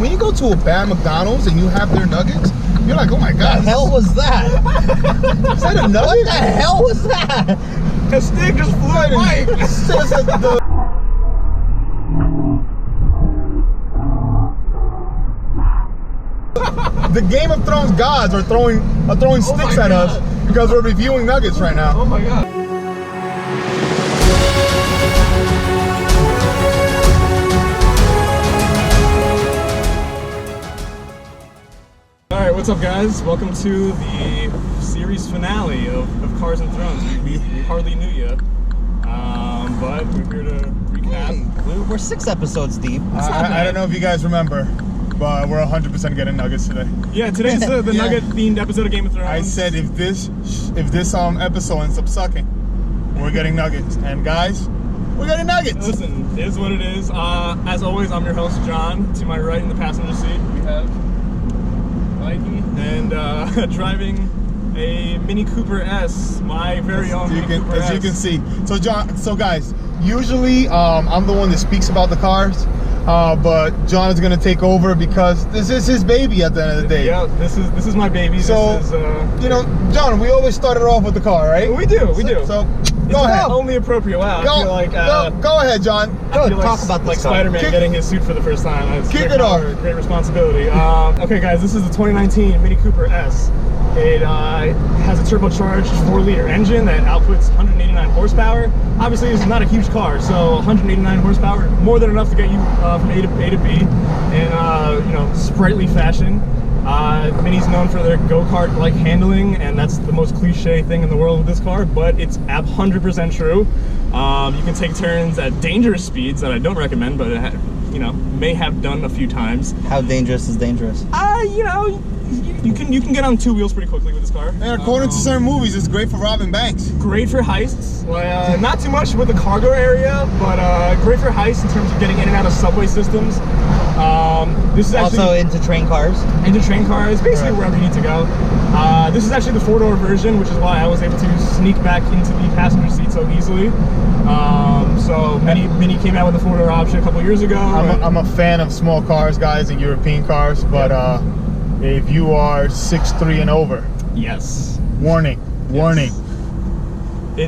when you go to a bad McDonald's and you have their nuggets, you're like, oh my god. What the hell was that? Is that a nugget? What the hell was that? The stick just flew at Mike. The Game of Thrones gods are throwing sticks at us because we're reviewing nuggets right now. Oh my god. Alright, what's up guys? Welcome to the series finale of Cars and Thrones. We hardly knew you, but we're here to recap. We're 6 episodes deep. I don't know if you guys remember, but we're 100% getting nuggets today. Yeah, today's the nugget themed episode of Game of Thrones. I said if this episode ends up sucking, we're getting nuggets. And guys, we're getting nuggets. Listen, it is what it is. As always, I'm your host, John. To my right in the passenger seat, we have Mikey, and driving a Mini Cooper S, my very own Mini Cooper S. As you can see. So guys, usually I'm the one that speaks about the cars. But John is gonna take over because this is his baby at the end of the day. Yeah, this is my baby. So you know, John, we always started off with the car, right? We do. So go ahead. Only appropriate. Wow. I feel like go ahead, John. Go talk talk about like this car. Spider-Man getting his suit for the first time. Kick it off. Great responsibility. Okay, guys, this is the 2019 Mini Cooper S. It has a turbocharged 4-liter engine that outputs 189 horsepower. Obviously, this is not a huge car, so 189 horsepower, more than enough to get you from A to B in you know, sprightly fashion. Mini's known for their go-kart like handling, and that's the most cliche thing in the world with this car, but it's 100% true. You can take turns at dangerous speeds that I don't recommend, but you know, may have done a few times. How dangerous is dangerous? You know, you can get on 2 wheels pretty quickly with this car. And according to certain movies, it's great for robbing banks. Great for heists. Not too much with the cargo area, but great for heists in terms of getting in and out of subway systems. This is actually also into train cars. Basically wherever you need to go. This is actually the 4-door version, which is why I was able to sneak back into the passenger seat so easily. So Mini came out with the 4-door option a couple years ago. I'm a fan of small cars, guys, and European cars, but if you are 6'3" and over, yes. Warning.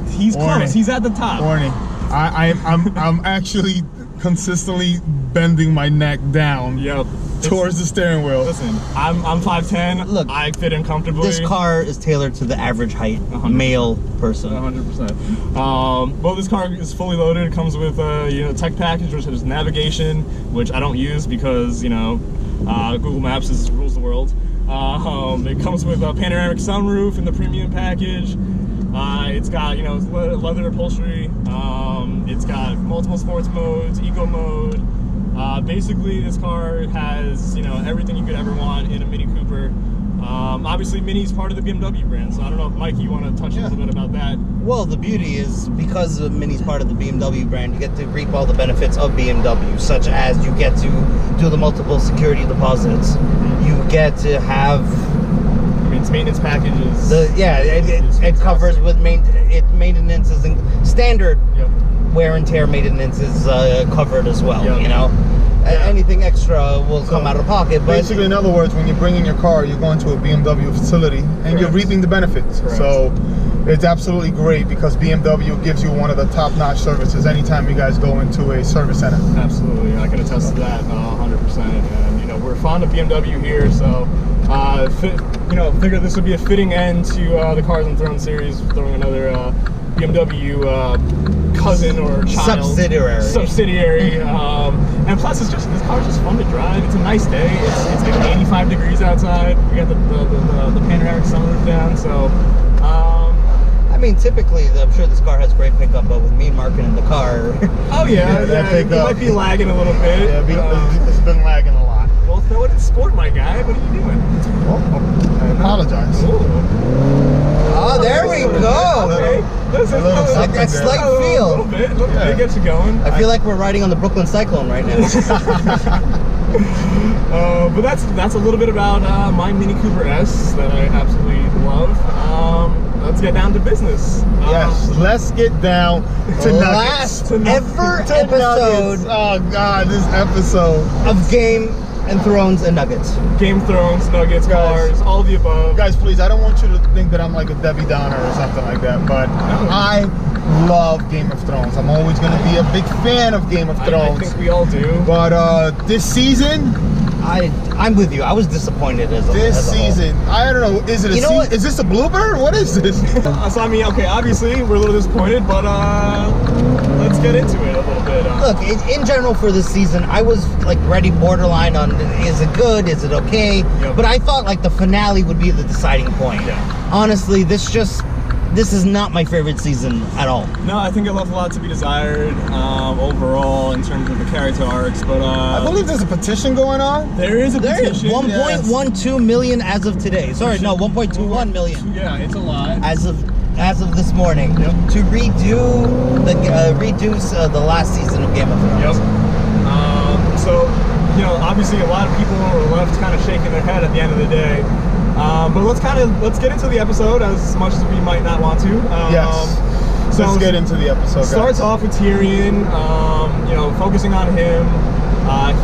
He's close. He's at the top. Warning. I'm actually consistently bending my neck down. Yep. Towards the steering wheel. Listen, I'm 5'10". Look, I fit in comfortably. This car is tailored to the average height male person. 100%. Well, this car is fully loaded. It comes with you know, tech package, which is navigation, which I don't use because, you know, Google Maps rules the world. It comes with a panoramic sunroof in the premium package. It's got, you know, leather upholstery. It's got multiple sports modes, eco mode. Basically, this car has, you know, everything you could ever want in a Mini Cooper. Obviously, Mini's part of the BMW brand, so I don't know if, Mike, you want to touch a little bit about that? Well, the beauty is, because Mini's part of the BMW brand, you get to reap all the benefits of BMW, such as you get to do the multiple security deposits. You get to have... I mean, its maintenance packages. It covers with maintenance is standard. Yep. Wear and tear maintenance is covered as well. Yep. You know, anything extra will come out of pocket. But basically, in other words, when you're bringing your car, you're going to a BMW facility and you're reaping the benefits. Correct. So it's absolutely great because BMW gives you one of the top-notch services anytime you guys go into a service center. Absolutely, I can attest to that 100%. And you know, we're fond of BMW here, so you know, figured this would be a fitting end to the Cars and Thrones series, throwing another BMW cousin or child subsidiary. And plus, this car's just fun to drive. It's a nice day. It's like 85 degrees outside. We got the panoramic sunroof down, so. I mean, typically, I'm sure this car has great pickup, but with me marketing the car. Oh yeah, it might be lagging a little bit. Yeah, it's been lagging a lot. Well, throw it in sport, my guy. What are you doing? Well, I apologize. Oh, there we go. Okay. That slight feel. A little bit. It gets you going. I feel like we're riding on the Brooklyn Cyclone right now. But that's a little bit about my Mini Cooper S that I absolutely love. Let's get down to business. Yes, let's get down to last nuggets. ever episode. Nuggets. Oh God, this episode of Game And Thrones and Nuggets. Game of Thrones, Nuggets, Guys. cars, all the above. Guys, please, I don't want you to think that I'm like a Debbie Downer or something like that, but I love Game of Thrones. I'm always going to be a big fan of Game of Thrones. I think we all do. But this season, I'm with you. I was disappointed as a this whole. season, I don't know. Is it a is this a blooper? What is this? So I mean, okay, obviously we're a little disappointed, but let's get into it a little bit. Look, in general for this season, I was like ready borderline on is it good, is it okay? Yep. But I thought like the finale would be the deciding point. Yeah. Honestly, this is not my favorite season at all. No, I think it left a lot to be desired overall in terms of the character arcs, but I believe there's a petition going on. there is a petition. 1.12 million as of today. Sorry, no, 1.21 million. Yeah, it's a lot. As of this morning, Yep. to reduce the last season of Game of Thrones. Yep. So, you know, obviously a lot of people were left kind of shaking their head at the end of the day. But let's get into the episode as much as we might not want to. Yes. So Let's get into the episode, guys. Starts off with Tyrion, you know, focusing on him.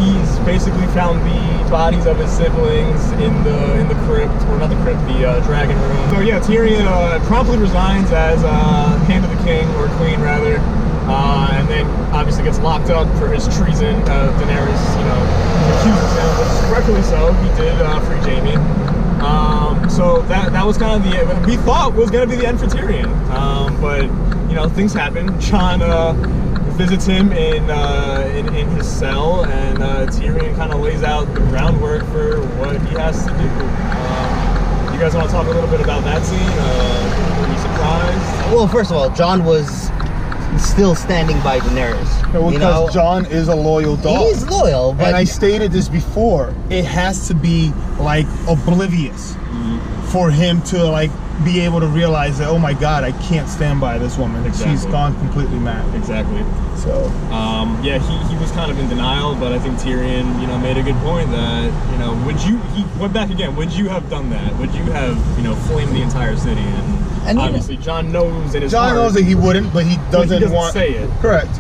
He's basically found the bodies of his siblings in the crypt, or not the crypt, the dragon room. So yeah, Tyrion promptly resigns as Hand of the King, or Queen rather, and then obviously gets locked up for his treason. Daenerys, you know, accuses him, but correctly so. He did free Jaime. So that was kind of the we thought was going to be the end for Tyrion, but you know, things happen. Jon visits him in his cell, and Tyrion kind of lays out the groundwork for what he has to do. You guys want to talk a little bit about that scene? Were you surprised? Well, first of all, Jon was still standing by Daenerys. No, you because know? Jon is a loyal dog. He's loyal, but And I stated this before. It has to be like oblivious for him to like be able to realize that, oh my God, I can't stand by this woman. Exactly. She's gone completely mad. Exactly. So yeah, he was kind of in denial, but I think Tyrion, you know, made a good point that, you know, he went back again, would you have done that? Would you have, you know, flamed the entire city? And obviously Jon knows in his heart. Jon knows that he wouldn't, but he doesn't want say it. Correct.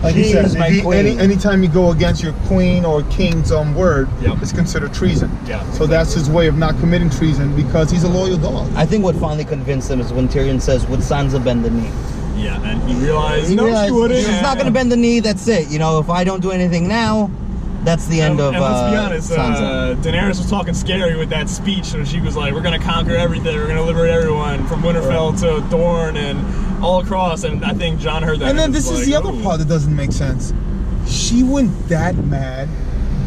Like She he said, is my queen. anytime you go against your queen or king's word, Yep. it's considered treason. Yeah, So that's his way of not committing treason because he's a loyal dog. I think what finally convinced him is when Tyrion says, "Would Sansa bend the knee?" Yeah, and he realized, He no, realized she wouldn't. She's not going to bend the knee. That's it. You know, if I don't do anything now, that's the end of and let's be honest, Sansa. Daenerys was talking scary with that speech, and she was like, we're going to conquer everything, we're going to liberate everyone from Winterfell to Dorne and all across, and I think Jon heard that. And then this was is the like, other ooh. part that doesn't make sense. She went that mad,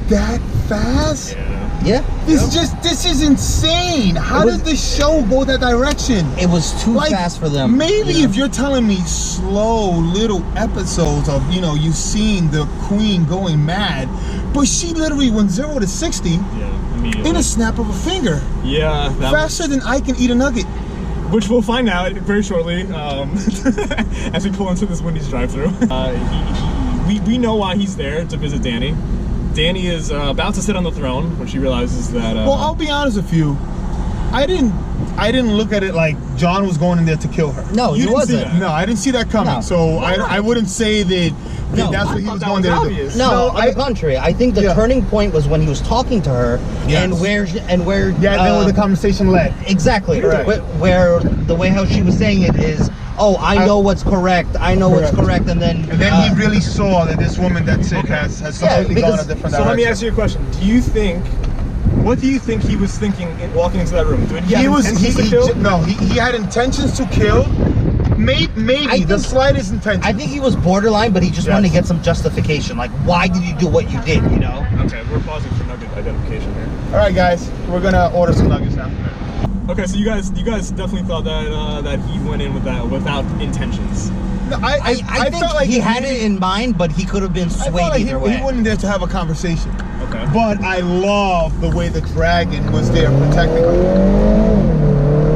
that fast. Yeah. Yeah, This is insane. How did the show go that direction? it was too fast for them. Maybe you know? if you're telling me slow little episodes of, you know, you seeing the queen going mad, but she literally went 0 to 60 Yeah, immediately. in a snap of a finger. Yeah. That Faster than I can eat a nugget. Which we'll find out very shortly as we pull into this Wendy's drive-thru. We know why he's there, to visit Dany. Dany is about to sit on the throne when she realizes that. Well, I'll be honest with you. I didn't look at it like Jon was going in there to kill her. No, You he didn't see wasn't. that. No, I didn't see that coming. No. So I wouldn't say that No, that's I what he thought was that going was there to do. obvious. No, on the contrary. I think the Yeah. turning point was when he was talking to her, Yes. and where Yeah, then where the conversation led. exactly Correct. where the way how she was saying it is, oh, I know what's correct. I know what's correct, and then he really saw that this woman that's sick has completely gone a different So direction. let me ask you a question. What do you think he was thinking walking into that room? Did he have intentions to kill? He had intentions to kill. Maybe the slightest intention. I think he was borderline, but he just wanted to get some justification. Like, why did you do what you did? You know? Okay, we're pausing for nugget identification here. All right, guys, we're gonna order some nuggets now. Okay, so you guys definitely thought that that he went in with that without intentions. No, I think felt like he had it in mind, but he could have been I swayed felt like either way. he went in there to have a conversation. Okay. But I love the way the dragon was there protecting her.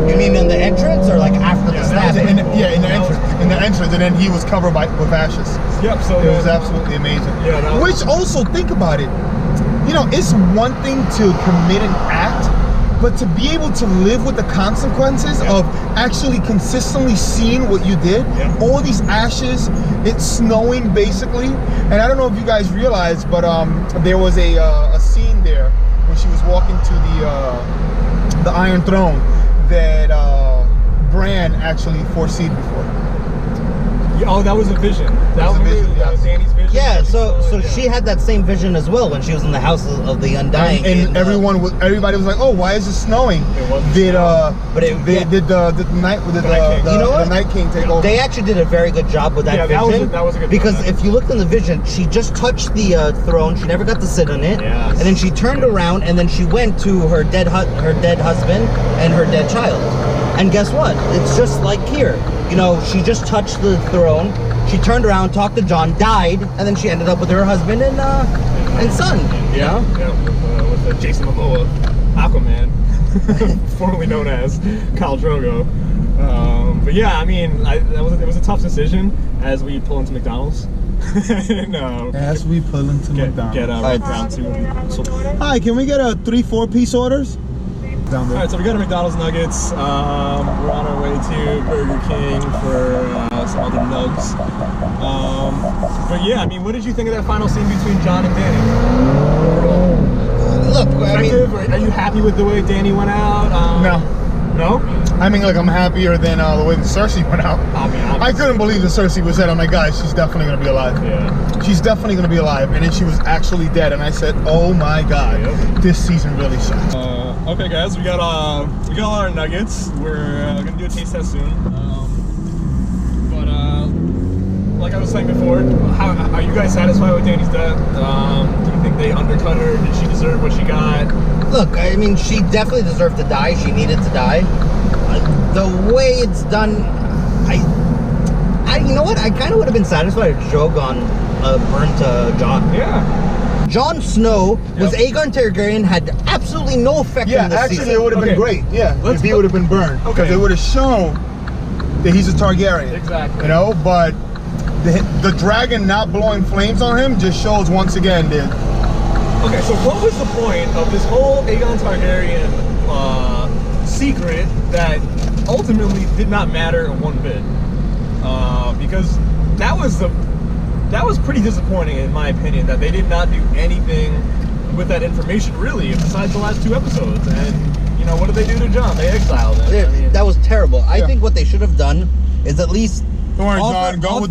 You mean in the entrance or like after the stabbing? In the entrance, and then he was covered with ashes. Yep. So It was absolutely amazing. Yeah, that was- Which also, think about it. You know, it's one thing to commit an act, but to be able to live with the consequences of actually consistently seeing what you did, all these ashes, it's snowing basically, and I don't know if you guys realize, but there was a scene there Iron Throne that Bran actually foreseed before. Oh, that was a vision. That was a vision, That was Dany's vision. Yeah, so Yeah. she had that same vision as well when she was in the House of the Undying. And everybody was like, "Oh, why is it snowing?" It wasn't Did snowing. the Night King take over? They actually did a very good job with that Yeah, vision. that was a good because job. if you looked in the vision, she just touched the throne. She never got to sit on it. Yes. And then she turned around and then she went to her dead husband and her dead child. And guess what? It's just like here. You know, she just touched the throne. She turned around, talked to Jon, died, and then she ended up with her husband and son. Yeah, with Jason Momoa, Aquaman, formerly known as Khal Drogo. But yeah, I mean, it was a tough decision as we pull into McDonald's. And, As we pull into McDonald's. Get right down to. So, Hi, can we get a 3 4-piece orders? Down all there. right, so we got a McDonald's nuggets. We're on our way to Burger King for some other nugs. But yeah, I mean, what did you think of that final scene between Jon and Dany? Look, I mean, Effective? Are you happy with the way Dany went out? No? I mean, like, I'm happier than the way the Cersei went out. I couldn't believe the Cersei was dead. I'm like, guys, she's definitely gonna be alive. Yeah. She's definitely gonna be alive. And then she was actually dead. And I said, oh my God, this season really sucks. Okay, guys, we got all our nuggets. We're gonna do a taste test soon. But like I was saying before, how are you guys satisfied with Dany's death? Do you think they undercut her? Did she deserve what she got? look, I mean, she definitely deserved to die. She needed to die. The way it's done, you know what? I kind of would have been satisfied if Drogon burnt Jon. Yeah. Jon Snow was Aegon Targaryen, had absolutely no effect Yeah, in this actually, season. it would have been great. Yeah, if he would have been burned, because it would have shown that he's a Targaryen. Exactly. You know, but the dragon not blowing flames on him just shows once again that. Okay, so what was the point of this whole Aegon Targaryen secret that ultimately did not matter one bit? Because that was pretty disappointing in my opinion, that they did not do anything with that information really, besides the last 2 episodes. And you know, what did they do to Jon? They exiled him. I mean, that was terrible. I think what they should have done is at least. Don't worry, John. Go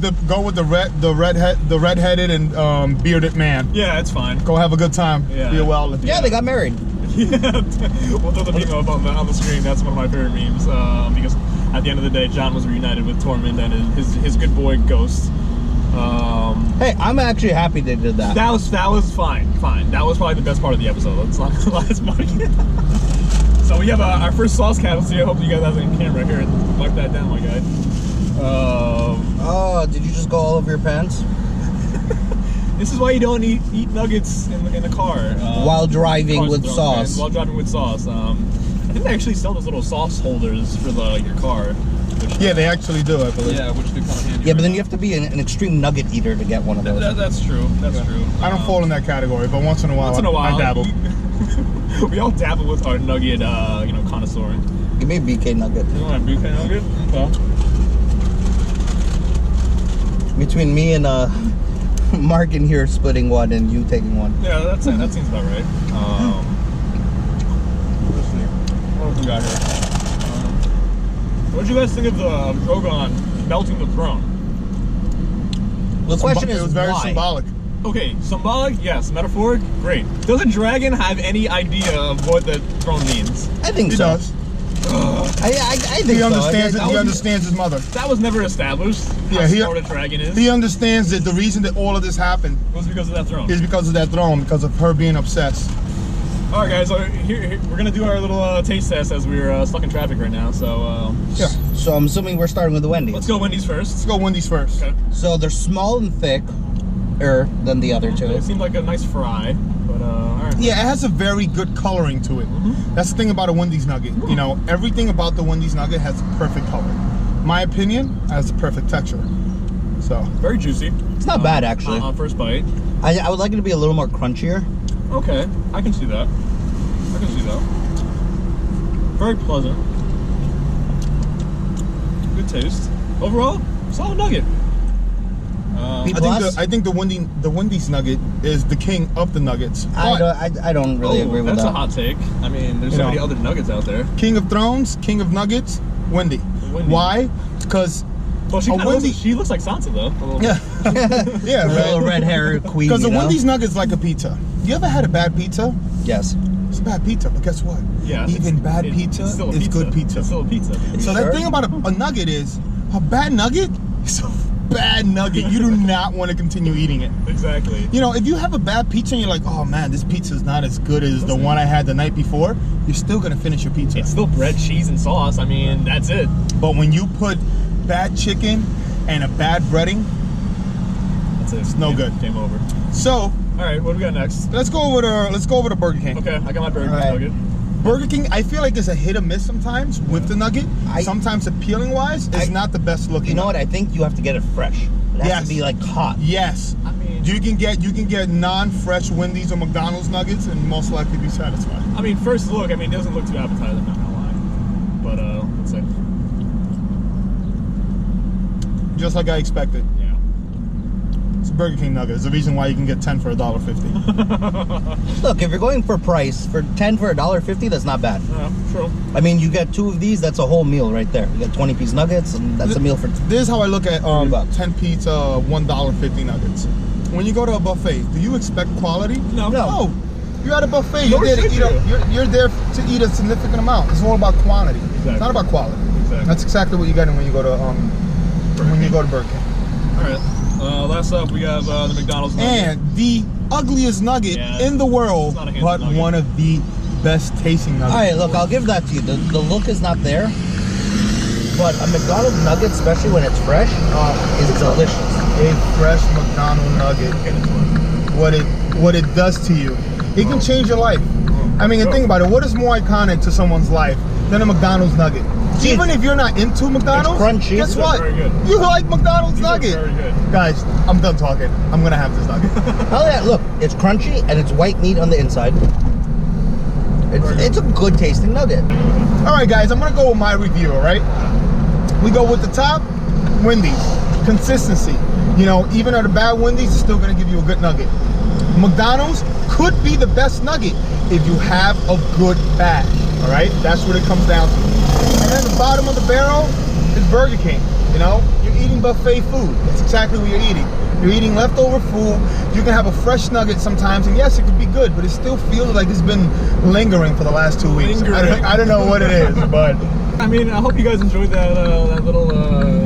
with the redheaded and bearded man. Yeah, it's fine. Go have a good time. Yeah. Be well. Yeah, they got married. Yeah, we'll throw the meme up on the screen. That's one of my favorite memes because at the end of the day, Jon was reunited with Tormund and his good boy Ghost. Hey, I'm actually happy they did that. That was fine. That was probably the best part of the episode. Let's not lie, it's Mark. So we have our first sauce casualty. I hope you guys have it in camera here. Wipe that down, my guy. Oh, did you just go all over your pants? This is why you don't eat nuggets in the car while driving with sauce. While driving with sauce. I think they actually sell those little sauce holders for your car. Yeah, they actually do, I believe. Yeah, which do come in handy. Yeah, but then you have to be an extreme nugget eater to get one of those. That's true. That's true. I don't fall in that category, but once in a while, I dabble. We all dabble with our nugget, connoisseur. Give me a BK nugget. You want a BK nugget? Okay. Between me and Mark in here splitting one and you taking one. Yeah, that seems about right. Let's see. What else we got here? What did you guys think of the Drogon melting the throne? The question is, it was very why? symbolic. Okay, symbolic, yes. Metaphoric, great. Does a dragon have any idea of what the throne means? I think He so. does. I think He so. understands it. that He was- understands his mother. That was never established. How Yeah, smart a dragon is. He understands that the reason that all of this happened was because of that throne. is because of that throne, because of her being obsessed. All right, guys. So here we're gonna do our little taste test as we're stuck in traffic right now. So Yeah. So I'm assuming we're starting with the Wendy's. let's go Wendy's first. Let's go Wendy's first. Okay. So they're small and thicker than the other two. It seemed like a nice fry, but all right. Yeah, it has a very good coloring to it. That's the thing about a Wendy's nugget. You know, everything about the Wendy's nugget has a perfect color. My opinion, it has a perfect texture. So Very juicy. It's not bad, actually. On first bite. I would like it to be a little more crunchier. Okay, I can see that. Very pleasant. Good taste. Overall, solid nugget. B plus? I think the Wendy's nugget is the king of the nuggets. I don't really agree with that. That's a hot take. I mean, there's so many other nuggets out there. King of thrones, king of nuggets, Wendy. Why? Because well, she looks like Sansa though. A little bit. Yeah, a little red hair queen. Because the Wendy's nugget's like a pizza. You ever had a bad pizza? Yes. It's bad pizza, but guess what? Yeah. Even bad pizza is good pizza. It's still a pizza. So that thing about a nugget is a bad nugget is a bad nugget. You do not want to continue eating it. Exactly. You know, if you have a bad pizza and you're like, oh man, this pizza is not as good as the one I had the night before, you're still gonna finish your pizza. It's still bread, cheese, and sauce. I mean, that's it. But when you put bad chicken and a bad breading, that's it. It's no good. Game over. So, all right, what do we got next? Let's go over to Burger King. Okay, I got my Burger King nugget. Burger King, I feel like it's a hit or miss sometimes with the nugget. Sometimes appealing wise, it's not the best looking. You know what? I think you have to get it fresh. It has to be like hot. Yes. I mean, you can get non-fresh Wendy's or McDonald's nuggets and most likely be satisfied. I mean, first look, I mean, it doesn't look too appetizing, I'm not gonna lie. But let's see. Just like I expected. Yeah. It's a Burger King nugget. It's the reason why you can get 10 for $1.50. Look, if you're going for price, for 10 for $1.50, that's not bad. Yeah, true. I mean, you get 2 of these, that's a whole meal right there. You get 20-piece nuggets, and that's a meal for This is how I look at 10-piece $1.50 nuggets. When you go to a buffet, do you expect quality? No. You're at a buffet. You're there to eat a significant amount. It's all about quantity. Exactly. It's not about quality. Exactly. That's exactly what you're getting when you go to Burger King. All right. Last up, we have the McDonald's nugget. And the ugliest nugget in the world, but nugget. one of the best tasting nuggets. All right, look, I'll give that to you. The look is not there, but a McDonald's nugget, especially when it's fresh, is delicious. A fresh McDonald's nugget, what it does to you, it can change your life. I mean, think about it. What is more iconic to someone's life than a McDonald's nugget? Even if you're not into McDonald's, crunchy. Guess what? Very good. You like McDonald's nugget. Very good. Guys, I'm done talking. I'm gonna have this nugget. Oh yeah, look, it's crunchy and it's white meat on the inside. It's a good tasting nugget. All right, guys, I'm gonna go with my review. All right, we go with the top, Wendy's. Consistency. You know, even at a bad Wendy's, it's still gonna give you a good nugget. McDonald's could be the best nugget if you have a good bag. All right, that's what it comes down to. And then the bottom of the barrel is Burger King. You know, you're eating buffet food. That's exactly what you're eating. You're eating leftover food. You can have a fresh nugget sometimes, and yes, it could be good, but it still feels like it's been lingering for the last 2 weeks. I don't know what it is, but I mean, I hope you guys enjoyed that little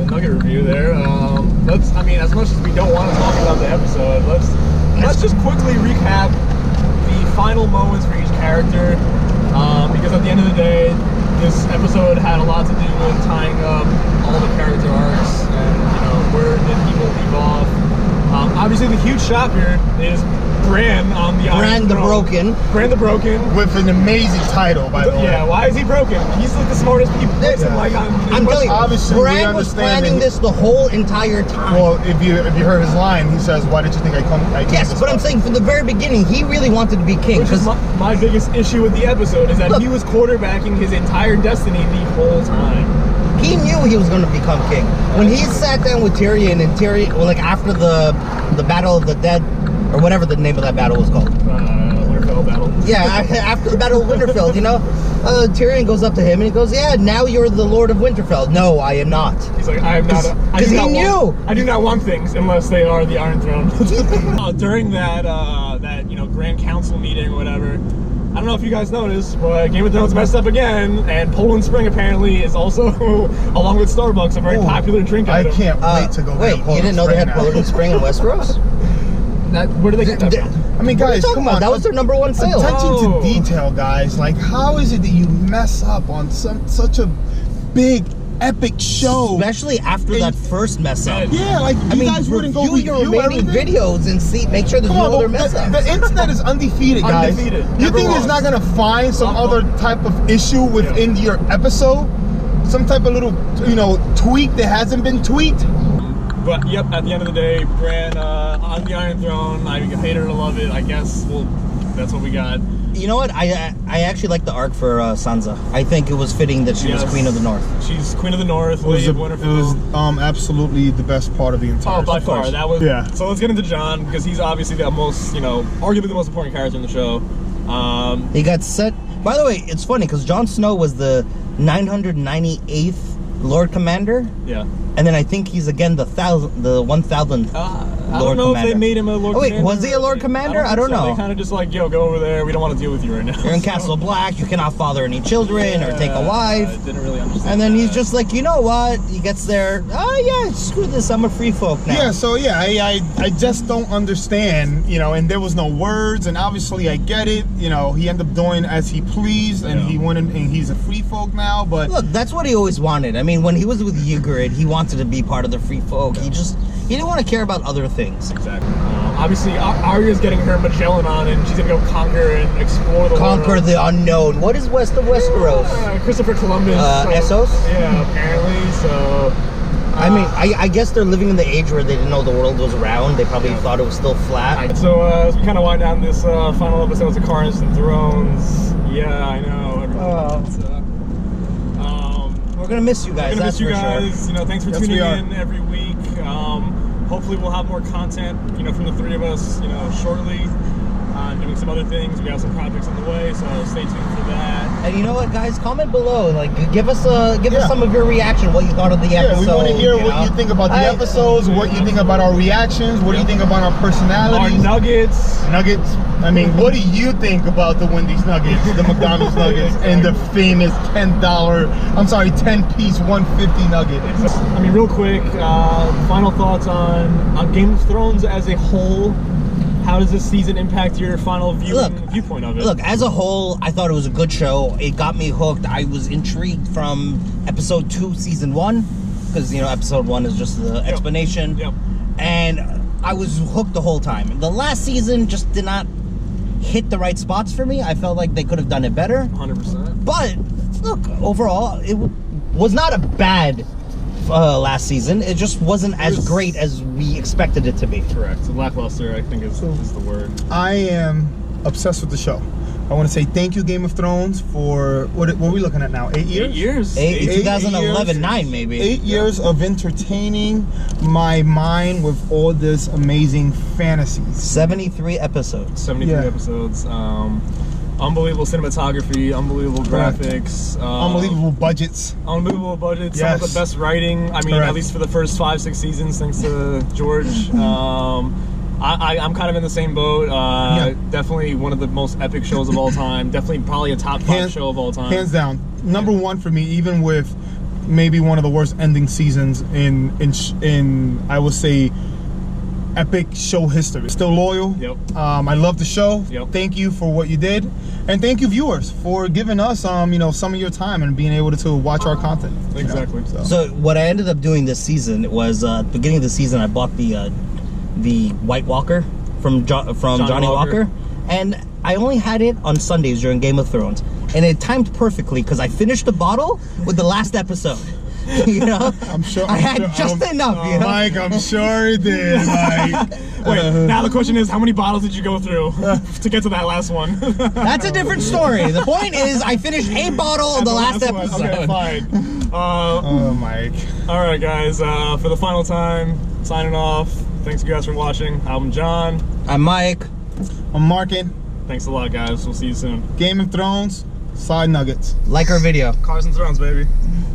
nugget review there. I mean, as much as we don't want to talk about the episode, let's just quickly recap the final moments for each character. Because at the end of the day, this episode had a lot to do with tying up all the character arcs and, you know, where did people leave off. Obviously, the huge shocker is Bran on the Iron Throne. Bran the Broken. With an amazing title, by the way. Yeah, why is he broken? He's like the smartest person. Like, I'm telling you, obviously, Bran was planning this the whole entire time. Well, if you heard his line, he says, "Why did you think I came?" Yes, but I'm saying from the very beginning, he really wanted to be king. Which is my biggest issue with the episode is that he was quarterbacking his entire destiny the whole time. He knew he was going to become king. When he sat down with Tyrion, and Tyrion, well, like after the Battle of the Dead, or whatever the name of that battle was called. Winterfell battle. Yeah, after the Battle of Winterfell, you know, Tyrion goes up to him and he goes, "Yeah, now you're the Lord of Winterfell." "No, I am not." He's like, "I am not." Because he knew. I do not want things unless they are the Iron Throne. During that Grand Council meeting or whatever. I don't know if you guys noticed, but Game of Thrones messed up again, and Poland Spring apparently is also, along with Starbucks, a very popular drink item. I can't wait to go get a Poland you didn't know they had Poland Spring in Westeros? Where did they get that from? I mean, guys, come on. That was their #1 sale. Attention to detail, guys. Like, how is it that you mess up on such a big, epic show? Especially after that first mess up. Yeah, like, you guys wouldn't go review your remaining videos and make sure there's no other mess ups. The internet is undefeated, guys. Undefeated. You think it's not gonna find some other type of issue within your episode? Some type of little, tweak that hasn't been tweaked? But yep, at the end of the day, Bran on the Iron Throne. I hate it or love it. I guess that's what we got. You know what? I actually like the arc for Sansa. I think it was fitting that she was Queen of the North. She's Queen of the North. It was absolutely the best part of the entire. Oh, by far, that was. Yeah. So let's get into Jon, because he's obviously the most, arguably the most important character in the show. He got set. By the way, it's funny because Jon Snow was the 998th Lord Commander. Yeah. And then I think he's again the 1000th. I don't know if they made him a Lord Commander. Wait, was he a Lord Commander? I don't know. They kind of just like, yo, go over there. We don't want to deal with you right now. You're in Castle Black. You cannot father any children or take a wife. I didn't really understand. And then he's just like, you know what? He gets there. Oh yeah, screw this. I'm a free folk now. Yeah. So yeah, I just don't understand. And there was no words, and obviously I get it. He ended up doing as he pleased, and he went in, and he's a free folk now. But look, that's what he always wanted. I mean, when he was with Ygritte, he wanted to be part of the free folk. He didn't want to care about other things. Exactly. Obviously, Arya's getting her Magellan on, and she's gonna go conquer and explore the world. Conquer the unknown. What is west of Westeros? Christopher Columbus. Essos? Yeah, apparently. So. I mean, I guess they're living in the age where they didn't know the world was round. They probably thought it was still flat. So as we kind of wind down this final episode of Carnage and Thrones. Yeah, I know. We're gonna miss you guys. We're gonna miss you guys. Sure. Thanks for tuning in every week. Hopefully we'll have more content, from the three of us, shortly. Doing some other things. We have some projects on the way, so stay tuned for that. And you know what, guys? Comment below. Like, give us some of your reaction. What you thought of the episode. We want to hear what you think about the episodes. What you think about our reactions. What do you think about our personalities? Our nuggets. I mean, what do you think about the Wendy's nuggets, the McDonald's nuggets, and the famous $10-piece 150 nugget? I mean, real quick, final thoughts on Game of Thrones as a whole. How does this season impact your final viewpoint of it? Look, as a whole, I thought it was a good show. It got me hooked. I was intrigued from episode 2, season 1, because episode 1 is just the explanation. Yep. And I was hooked the whole time. The last season just did not hit the right spots for me. I felt like they could have done it better. 100%. But look, overall, it was not a bad last season. It just wasn't as great as we expected it to be. Correct. Lackluster, I think, is the word. I am obsessed with the show. I want to say thank you, Game of Thrones, for what are we looking at now? 8 years? 8 years. 2011, 9 maybe. 8 years of entertaining my mind with all this amazing fantasies. 73 episodes. 73 episodes. Unbelievable cinematography, unbelievable graphics, unbelievable budgets. Unbelievable budgets. Some of the best writing. I mean, at least for the first 5-6 seasons, thanks to George. I'm kind of in the same boat. Definitely one of the most epic shows of all time. Definitely probably a top 5 show of all time. Hands down. Number 1 for me, even with maybe one of the worst ending seasons in I would say epic show history. Still loyal. Yep. I love the show. Yep. Thank you for what you did, and thank you viewers for giving us some of your time and being able to watch our content. Exactly. So what I ended up doing this season was beginning of the season I bought the White Walker from Johnny Walker, and I only had it on Sundays during Game of Thrones, and it timed perfectly because I finished the bottle with the last episode. I'm sure I had just enough. Mike, I'm sure it did. Mike. Wait, now the question is, how many bottles did you go through to get to that last one? That's a different story. The point is, I finished a bottle of the last episode. Okay, fine. Mike. All right, guys. For the final time, signing off. Thanks, you guys, for watching. I'm John. I'm Mike. I'm Markin. Thanks a lot, guys. We'll see you soon. Game of Thrones, side nuggets. Like our video. Cars and Thrones, baby.